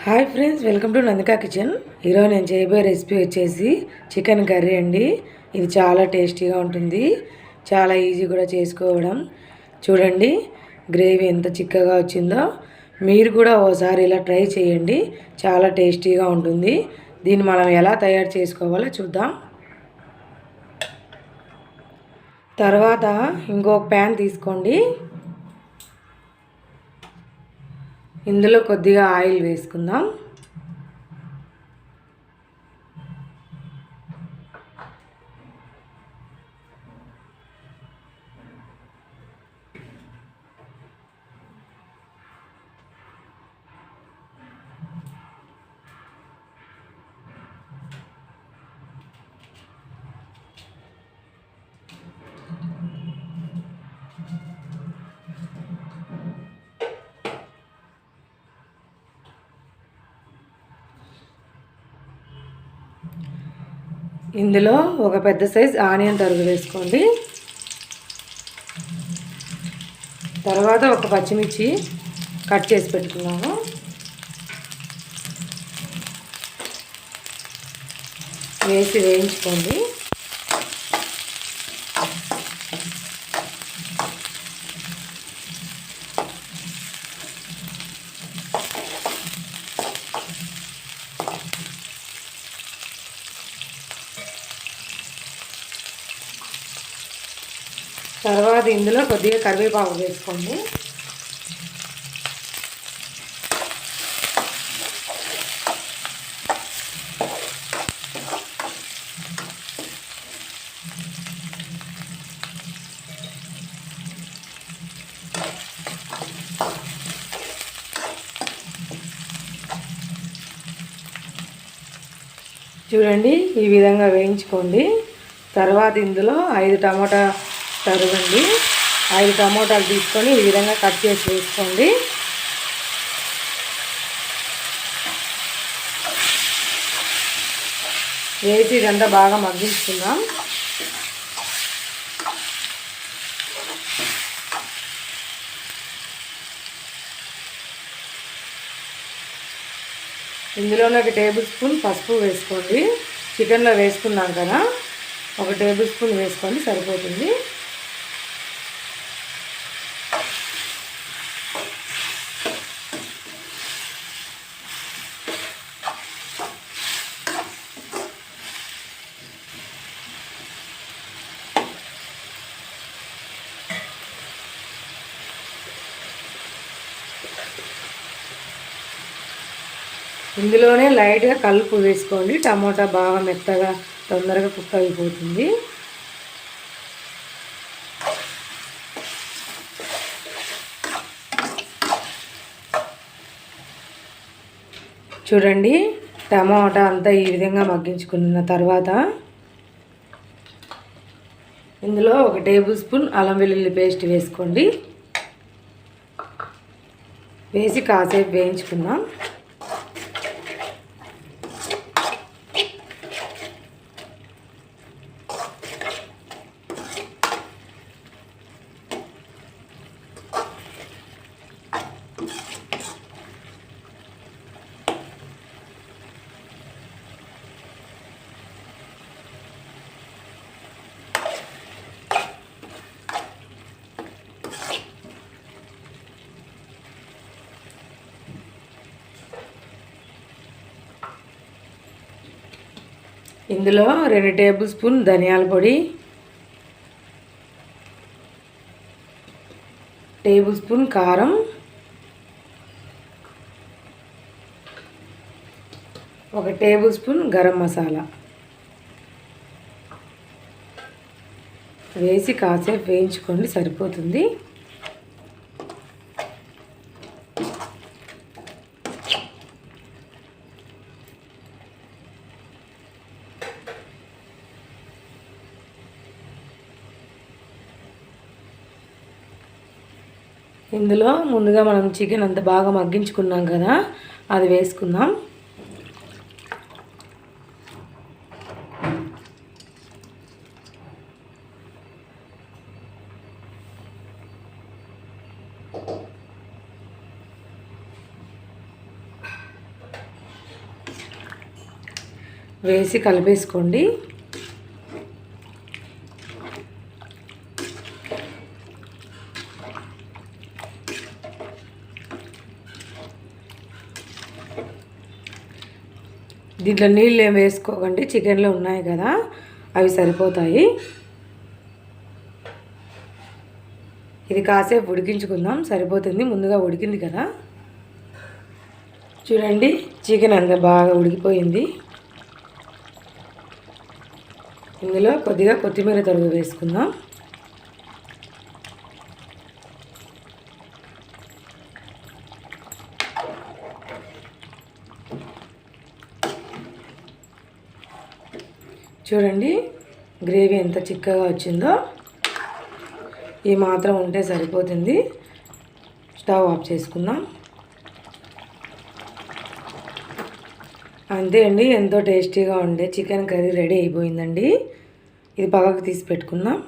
Hi friends, welcome to Nandika kitchen. ఈరోజు నేను చేయబోయే రెసిపీ వచ్చేసి చికెన్ కర్రీ అండి. ఇది చాలా టేస్టీగా ఉంటుంది, చాలా ఈజీ కూడా చేసుకోవడం. చూడండి గ్రేవీ ఎంత చిక్కగా వచ్చిందో. మీరు కూడా ఓసారి ఇలా ట్రై చేయండి, చాలా టేస్టీగా ఉంటుంది. దీన్ని మనం ఎలా తయారు చేసుకోవాలో చూద్దాం. తర్వాత ఇంకొక ప్యాన్ తీసుకోండి. ఇందులో కొద్దిగా ఆయిల్ వేసుకుందాం. ఇందులో ఒక పెద్ద సైజ్ ఆనియన్ తరుగు వేసుకోండి. తర్వాత ఒక పచ్చిమిర్చి కట్ చేసి పెట్టుకున్నాము. వేసి వేయించుకోండి. తర్వాత ఇందులో కొద్దిగా కరివేపాకు వేసుకోండి. చూడండి ఈ విధంగా వేయించుకోండి. తర్వాత ఇందులో 5 టమాటా తరుగండి. 5 టమాటాలు తీసుకొని ఈ విధంగా కట్ చేసి వేసుకోండి. వేసి ఇదంతా బాగా మగ్గించుకుందాం. ఇందులోనే 1 టేబుల్ స్పూన్ పసుపు వేసుకోండి. చికెన్లో వేసుకున్నాం కదా, 1 టేబుల్ స్పూన్ వేసుకోండి, సరిపోతుంది. ఇందులోనే లైట్గా కలుపు వేసుకోండి. టమాటా బాగా మెత్తగా తొందరగా కుక్ అయిపోతుంది. చూడండి టమాటా అంతా ఈ విధంగా మగ్గించుకున్న తర్వాత ఇందులో 1 టేబుల్ స్పూన్ అల్లం వెల్లుల్లి పేస్ట్ వేసుకోండి. వేసి కాసేపు వేయించుకుందాం. ఇందులో 2 టేబుల్ స్పూన్ ధనియాల పొడి, టేబుల్ స్పూన్ కారం, 1 టేబుల్ స్పూన్ గరం మసాలా వేసి కాసేపు వేయించుకోండి, సరిపోతుంది. ఇందులో ముందుగా మనం చికెన్ అంత బాగా మగ్గించుకున్నాం కదా, అది వేసుకుందాం. వేసి కలిపేసుకోండి. దీంట్లో నీళ్ళు ఏం వేసుకోకండి, చికెన్లో ఉన్నాయి కదా అవి సరిపోతాయి. ఇది కాసేపు ఉడికించుకుందాం, సరిపోతుంది. ముందుగా ఉడికింది కదా. చూడండి చికెన్ అంతా బాగా ఉడికిపోయింది. ఇందులో కొద్దిగా కొత్తిమీర తరుగు వేసుకుందాం. చూడండి గ్రేవీ ఎంత చిక్కగా వచ్చిందో. ఈ మాత్రం ఉంటే సరిపోతుంది. స్టవ్ ఆఫ్ చేసుకుందాం. అంతే అండి, ఎంతో టేస్టీగా ఉండే చికెన్ కర్రీ రెడీ అయిపోయిందండి. ఇది పక్కకు తీసి పెట్టుకుందాం.